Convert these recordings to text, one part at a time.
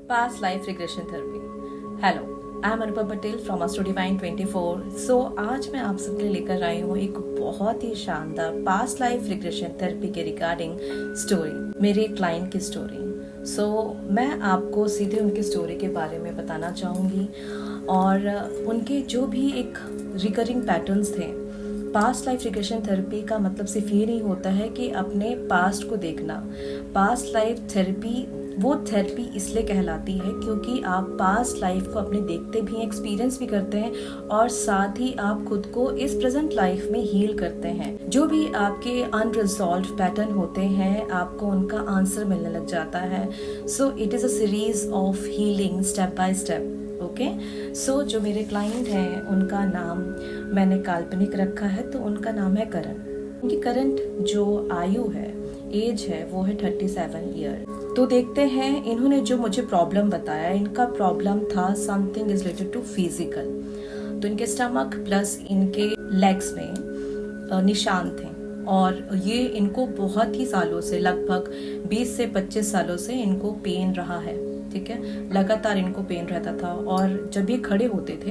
Past Life Regression Therapy. Hello, I am Anupam Patel from Astro Divine 24. So आज मैं आप सबके लिए लेकर आई हूँ एक बहुत ही शानदार पास्ट लाइफ रिग्रेशन थेरेपी के रिगार्डिंग स्टोरी, मेरे क्लाइंट की स्टोरी। मैं आपको सीधे उनकी स्टोरी के बारे में बताना चाहूँगी और उनके जो भी एक रिकरिंग पैटर्न्स थे। पास्ट लाइफ रिग्रेशन थेरेपी का मतलब सिर्फ ये नहीं होता है कि अपने पास्ट को देखना। पास्ट लाइफ थेरेपी वो थेरेपी इसलिए कहलाती है क्योंकि आप पास्ट लाइफ को अपने देखते भी हैं, एक्सपीरियंस भी करते हैं और साथ ही आप खुद को इस प्रेजेंट लाइफ में हील करते हैं। जो भी आपके अनरिजॉल्व्ड पैटर्न होते हैं आपको उनका आंसर मिलने लग जाता है। So it is a series of healing step by step. Okay, so जो मेरे क्लाइंट हैं उनका नाम मैंने काल्पनिक रखा है, तो उनका नाम है करण। उनकी करंट जो आयु है, एज है, वो है 37 ईयर। तो देखते हैं इन्होंने जो मुझे प्रॉब्लम बताया। इनका प्रॉब्लम था something is related to physical. तो इनके स्टमक प्लस इनके लेग्स में निशान थे और ये इनको बहुत ही सालों से, लगभग 20 से 25 सालों से इनको पेन रहा है। ठीक है, लगातार इनको पेन रहता था और जब ये खड़े होते थे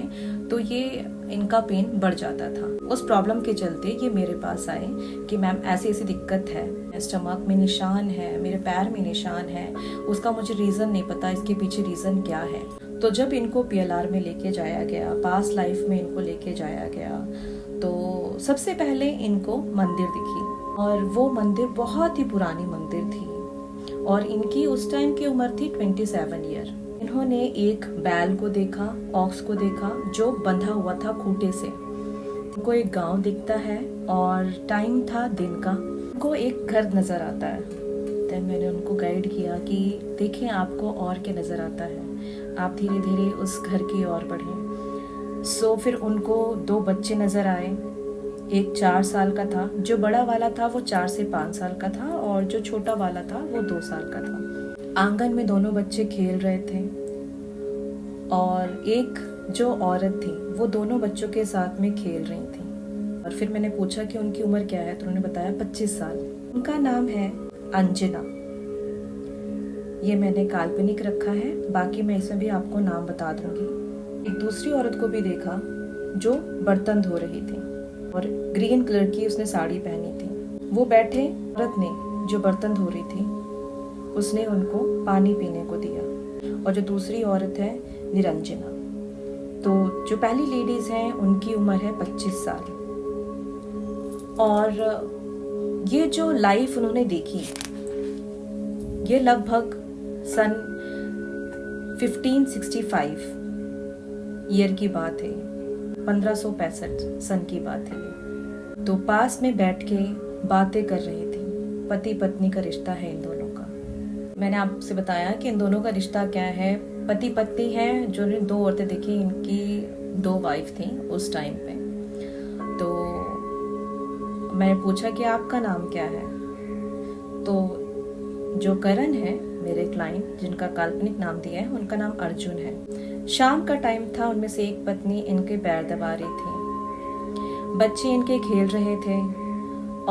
तो ये इनका पेन बढ़ जाता था। उस प्रॉब्लम के चलते ये मेरे पास आए कि मैम ऐसी ऐसी दिक्कत है, स्टमक में निशान है, मेरे पैर में निशान है, उसका मुझे रीज़न नहीं पता, इसके पीछे रीज़न क्या है। तो जब इनको PLR में लेके जाया गया, पास्ट लाइफ में इनको लेके जाया गया, तो सबसे पहले इनको मंदिर दिखी और वो मंदिर बहुत ही पुरानी मंदिर थी और इनकी उस टाइम की उम्र थी 27 ईयर। इन्होंने एक बैल को देखा, ऑक्स को देखा जो बंधा हुआ था खूंटे से। इनको एक गांव दिखता है और टाइम था दिन का। इनको एक घर नजर आता है। तो मैंने उनको गाइड किया कि देखें आपको और क्या नजर आता है, आप धीरे धीरे उस घर की ओर बढ़ें। फिर उनको 2 बच्चे नजर आए। एक 4 साल का था, जो बड़ा वाला था वो 4 से 5 साल का था और जो छोटा वाला था वो 2 साल का था। आंगन में दोनों बच्चे खेल रहे थे और एक जो औरत थी वो दोनों बच्चों के साथ में खेल रही थी। और फिर मैंने पूछा कि उनकी उम्र क्या है, तो उन्होंने बताया 25 साल। उनका नाम है अंजना। ये मैंने काल्पनिक रखा है, बाकी मैं इसमें भी आपको नाम बता दूंगी। एक दूसरी औरत को भी देखा जो बर्तन धो रही थी और ग्रीन कलर की उसने साड़ी पहनी थी। वो बैठे औरत ने जो बर्तन धो रही थी उसने उनको पानी पीने को दिया। और जो दूसरी औरत है निरंजना, तो जो पहली लेडीज हैं उनकी उम्र है 25 साल। और ये जो लाइफ उन्होंने देखी ये लगभग सन 1565 ईयर की बात है, 1565 सन की बात है। तो पास में बैठ के बातें कर रही थी। पति पत्नी का रिश्ता है इन दोनों का। मैंने आपसे बताया कि इन दोनों का रिश्ता क्या है। पति पत्नी है। जो 2 औरतें देखी, इनकी 2 वाइफ थी उस टाइम पे। तो मैंने पूछा कि आपका नाम क्या है, तो जो करण है मेरे क्लाइंट जिनका काल्पनिक नाम दिया है उनका नाम अर्जुन है। शाम का टाइम था, उनमें से एक पत्नी इनके पैर दबा रही थी। बच्चे इनके खेल रहे थे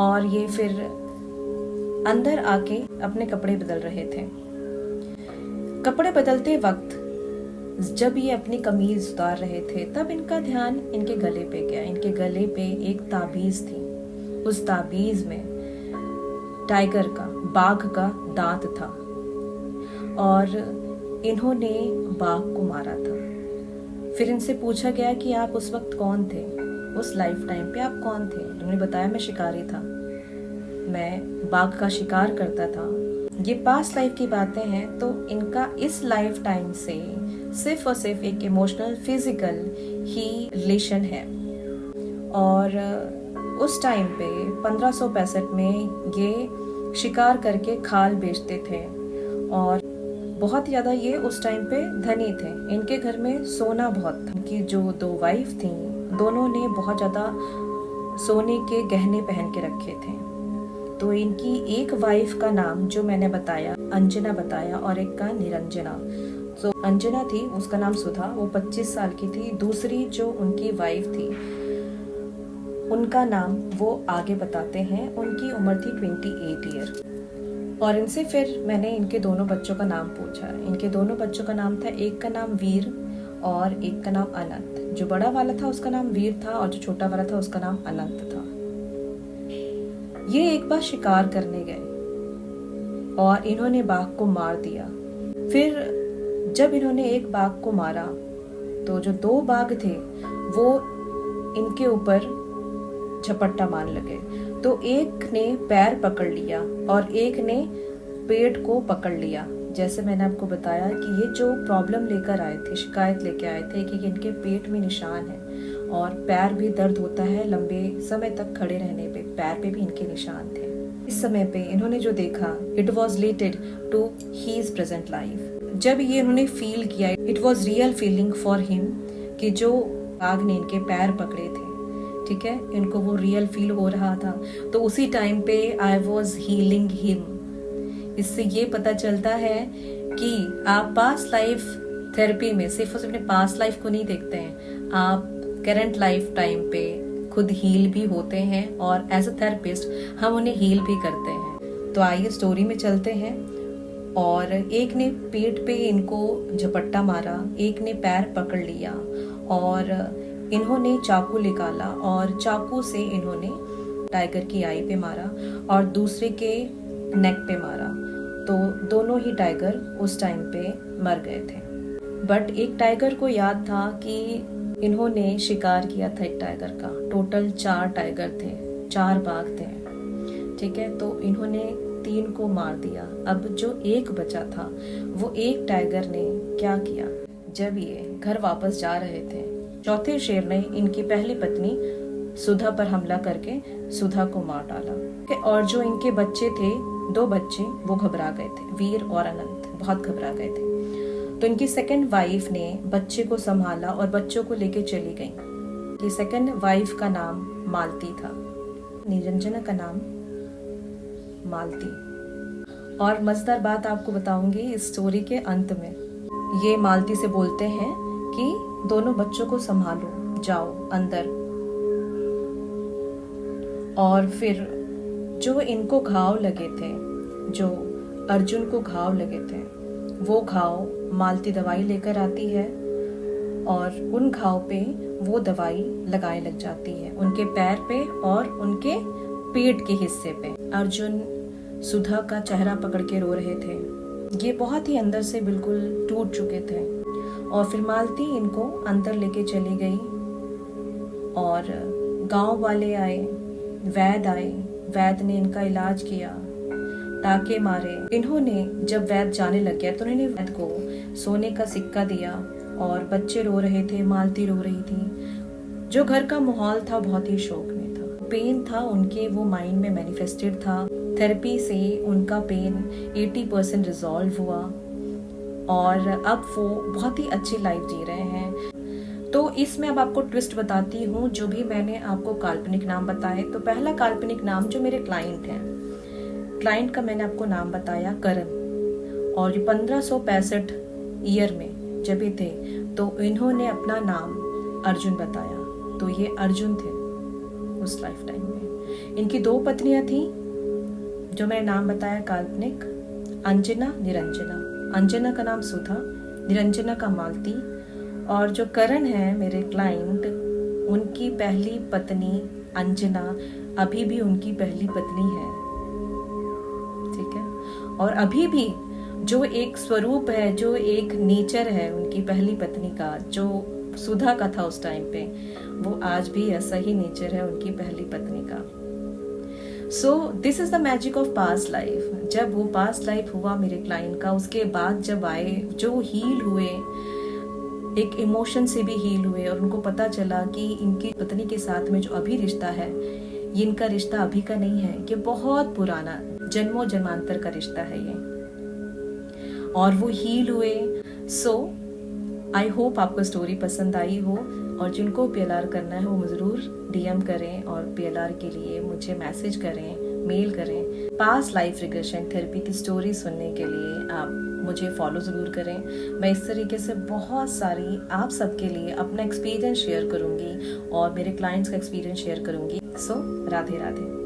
और ये फिर अंदर आके अपने कपड़े बदल रहे थे। कपड़े बदलते वक्त जब ये अपनी कमीज उतार रहे थे तब इनका ध्यान इनके गले पे गया। इनके गले पे एक ताबीज थी। उस ताबीज में टाइगर का, बाघ का दांत था और इन्होंने बाघ को मारा था। फिर इनसे पूछा गया कि आप उस वक्त कौन थे, उस लाइफ टाइम पे आप कौन थे। उन्होंने बताया मैं शिकारी था, मैं बाघ का शिकार करता था। ये पास्ट लाइफ की बातें हैं। तो इनका इस लाइफ टाइम से सिर्फ और सिर्फ एक इमोशनल फिजिकल ही रिलेशन है। और उस टाइम पे 1565 में ये शिकार करके खाल बेचते थे और बहुत ज़्यादा ये उस टाइम पे धनी थे। इनके घर में सोना बहुत था। इनकी जो 2 वाइफ थी दोनों ने बहुत ज़्यादा सोने के गहने पहन के रखे थे। तो इनकी एक वाइफ का नाम जो मैंने बताया अंजना बताया और एक का निरंजना। तो अंजना थी, उसका नाम सुधा, वो 25 साल की थी। दूसरी जो उनकी वाइफ थी उनका नाम वो आगे बताते हैं। उनकी उम्र थी 28 ईयर। और इनसे फिर मैंने इनके दोनों बच्चों का नाम पूछा। इनके दोनों बच्चों का नाम था, एक का नाम वीर और एक का नाम अनंत। जो बड़ा वाला था उसका नाम वीर था और जो छोटा वाला था उसका नाम अनंत था। ये एक बार शिकार करने गए और इन्होंने बाघ को मार दिया। फिर जब इन्होंने एक बाघ को मारा तो जो दो बाघ थे वो इनके ऊपर झपट्टा मारने लगे। तो एक ने पैर पकड़ लिया और एक ने पेट को पकड़ लिया। जैसे मैंने आपको बताया कि ये जो प्रॉब्लम लेकर आए थे, शिकायत लेके आए थे कि इनके पेट में निशान है और पैर भी दर्द होता है, लंबे समय तक खड़े रहने पे पैर पे भी इनके निशान थे। इस समय पे इन्होंने जो देखा, it was related to his present life. जब ये इन्होंने फील किया, it was real feeling for him कि जो बाघ ने इनके पैर पकड़े थे, ठीक है, इनको वो रियल फील हो रहा था। तो उसी टाइम पे आई वॉज हीलिंग हिम। इससे ये पता चलता है कि आप पास्ट लाइफ थेरेपी में सिर्फ और सिर्फ अपने पास्ट लाइफ को नहीं देखते हैं, आप करंट लाइफ टाइम पे खुद हील भी होते हैं और एज अ थेरेपिस्ट हम उन्हें हील भी करते हैं। तो आइए स्टोरी में चलते हैं। और एक ने पेट पे इनको झपट्टा मारा, एक ने पैर पकड़ लिया और इन्होंने चाकू निकाला और चाकू से इन्होंने टाइगर की आई पे मारा और दूसरे के नेक पे मारा। तो दोनों ही टाइगर उस टाइम पे मर गए थे। बट एक टाइगर को याद था कि इन्होंने शिकार किया था एक टाइगर का। टोटल 4 टाइगर थे, 4 बाघ थे, ठीक है। तो इन्होंने 3 को मार दिया। अब जो एक बचा था वो एक टाइगर ने क्या किया, जब ये घर वापस जा रहे थे, चौथे शेर ने इनकी पहली पत्नी सुधा पर हमला करके सुधा को मार डाला। और जो इनके बच्चे थे, 2 बच्चे, वो घबरा गए थे, वीर और अनंत बहुत घबरा गए थे। तो इनकी सेकंड वाइफ ने बच्चे को संभाला और बच्चों को लेके चली गई। कि सेकंड वाइफ का नाम मालती था, निरंजना का नाम मालती। और मजेदार बात आपको बताऊंगी इस स्टोरी के अंत में। ये मालती से बोलते हैं कि दोनों बच्चों को संभालो, जाओ अंदर। और फिर जो इनको घाव लगे थे, जो अर्जुन को घाव लगे थे, वो घाव मालती दवाई लेकर आती है और उन घाव पे वो दवाई लगाए लग जाती है, उनके पैर पे और उनके पेट के हिस्से पे। अर्जुन सुधा का चेहरा पकड़ के रो रहे थे, ये बहुत ही अंदर से बिल्कुल टूट चुके थे। और फिर मालती इनको अंदर लेके चली गई और गांव वाले आए, वैद्य आए, वैद्य ने इनका इलाज किया, टाके मारे। इन्होंने जब वैद्य जाने लग गया तो उन्होंने वैद्य को सोने का सिक्का दिया और बच्चे रो रहे थे, मालती रो रही थी। जो घर का माहौल था बहुत ही शोक में था, पेन था उनके, वो माइंड में मैनिफेस्टेड था। थेरेपी से उनका पेन 80% रिजॉल्व हुआ और अब वो बहुत ही अच्छी लाइफ जी रहे हैं। तो इसमें अब आपको ट्विस्ट बताती हूँ। जो भी मैंने आपको काल्पनिक नाम बताए, तो पहला काल्पनिक नाम जो मेरे क्लाइंट हैं, क्लाइंट का मैंने आपको नाम बताया करण। और ये 1565 ईयर में जब ये थे तो इन्होंने अपना नाम अर्जुन बताया। तो ये अर्जुन थे उस लाइफ टाइम में। इनकी 2 पत्नियां थी जो मैंने नाम बताया काल्पनिक, अंजना, निरंजना। अंजना का नाम सुधा, निरंजना का मालती। और जो करण है मेरे क्लाइंट, उनकी पहली पत्नी अंजना अभी भी उनकी पहली पत्नी है, ठीक है। और अभी भी जो एक स्वरूप है, जो एक नेचर है उनकी पहली पत्नी का, जो सुधा का था उस टाइम पे, वो आज भी ऐसा ही नेचर है उनकी पहली पत्नी का। So this is the magic of past life. जब वो पास्ट लाइफ हुआ मेरे क्लाइंट का, उसके बाद जब आए, जो हील हुए, एक इमोशन से भी हील हुए और उनको पता चला कि इनकी पत्नी के साथ में जो अभी रिश्ता है, ये इनका रिश्ता अभी का नहीं है, ये बहुत पुराना जन्मों जन्मांतर का रिश्ता है ये। और वो हील हुए। सो आई होप आपको स्टोरी पसंद आई हो। और जिनको PLR करना है वो जरूर DM करें और PLR के लिए मुझे मैसेज करें, मेल करें। पास्ट लाइफ रिग्रेशन थेरेपी की स्टोरी सुनने के लिए आप मुझे फॉलो ज़रूर करें। मैं इस तरीके से बहुत सारी आप सबके लिए अपना एक्सपीरियंस शेयर करूंगी और मेरे क्लाइंट्स का एक्सपीरियंस शेयर करूंगी। सो राधे राधे।